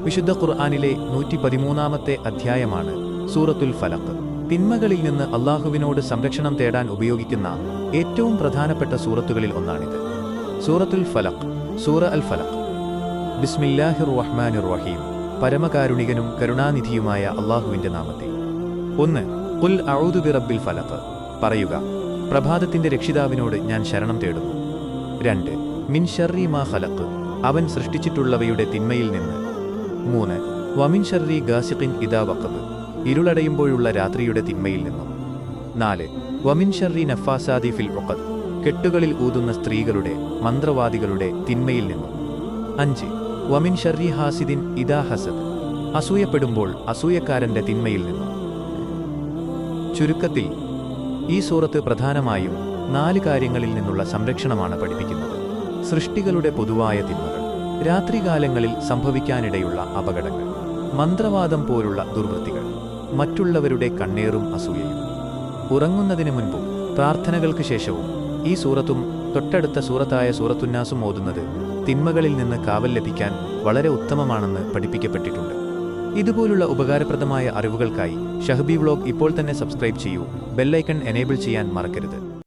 വിശുദ്ധ ഖുർആനിലെ 113-ാമത്തെ അധ്യായമാണ് സൂറത്തുൽ ഫലഖ്. തിന്മകളിൽ നിന്ന് അല്ലാഹുവിനോട് സംരക്ഷണം തേടാൻ ഉപയോഗിക്കുന്ന ഏറ്റവും പ്രധാനപ്പെട്ട സൂറത്തുകളിൽ ഒന്നാണിത്. സൂറത്തുൽ ഫലഖ്. സൂറ അൽ ഫലഖ്. ബിസ്മില്ലാഹിർ റഹ്മാനിർ റഹീം. പരമകാരുണികനും കരുണാനിധിയുമായ അല്ലാഹുവിന്റെ നാമത്തിൽ. 1. ഖുൽ അഊദു ബിറബ്ബിൽ ഫലഖ്. പറയുക, പ്രഭാതത്തിന്റെ രക്ഷിതാവിനോട് ഞാൻ ശരണം തേടുന്നു. 2. മിൻ ശർരി മാ ഖലഖ്. അവൻ സൃഷ്ടിച്ചിട്ടുള്ളവയുടെ തിന്മയിൽ നിന്ന്. 3. വമിൻ ശർരി ഗാസിഖിൻ ഇദാ വഖബ്. ഇരുളടയുമ്പോഴുള്ള രാത്രിയുടെ തിന്മയിൽ നിന്നും. 4. വമിൻ ശർരി നഫാസാദി ഫിൽ ഉഖദ്. കെട്ടുകളിൽ ഊതുന്ന സ്ത്രീകളുടെ, മന്ത്രവാദികളുടെ തിന്മയിൽ നിന്നും. 5. വമിൻ ശർരി ഹാസിദിൻ ഇദാ ഹസദ്. അസൂയപ്പെടുമ്പോൾ അസൂയക്കാരന്റെ തിന്മയിൽ നിന്നും. ചുരുക്കത്തിൽ ഈ സൂറത്ത് പ്രധാനമായും 4 കാര്യങ്ങളിൽ നിന്നുള്ള സംരക്ഷണമാണ് പഠിപ്പിക്കുന്നത്. സൃഷ്ടികളുടെ പൊതുവായ തിന്മകൾ, രാത്രികാലങ്ങളിൽ സംഭവിക്കാനിടയുള്ള അപകടങ്ങൾ, മന്ത്രവാദം പോലുള്ള ദുർവൃത്തികൾ, മറ്റുള്ളവരുടെ കണ്ണേറും അസൂയയും. ഉറങ്ങുന്നതിന് മുൻപും പ്രാർത്ഥനകൾക്ക് ശേഷവും ഈ സൂറത്തും തൊട്ടടുത്ത സൂറത്തായ സൂറത്തുന്നാസും ഓതുന്നത് തിന്മകളിൽ നിന്ന് കാവൽ ലഭിക്കാൻ വളരെ ഉത്തമമാണെന്ന് പഠിപ്പിക്കപ്പെട്ടിട്ടുണ്ട്. ഇതുപോലുള്ള ഉപകാരപ്രദമായ അറിവുകൾക്കായി ഷഹബി വ്ലോഗ് ഇപ്പോൾ തന്നെ സബ്സ്ക്രൈബ് ചെയ്യൂ. ബെല്ലൈക്കൺ എനേബിൾ ചെയ്യാൻ മറക്കരുത്.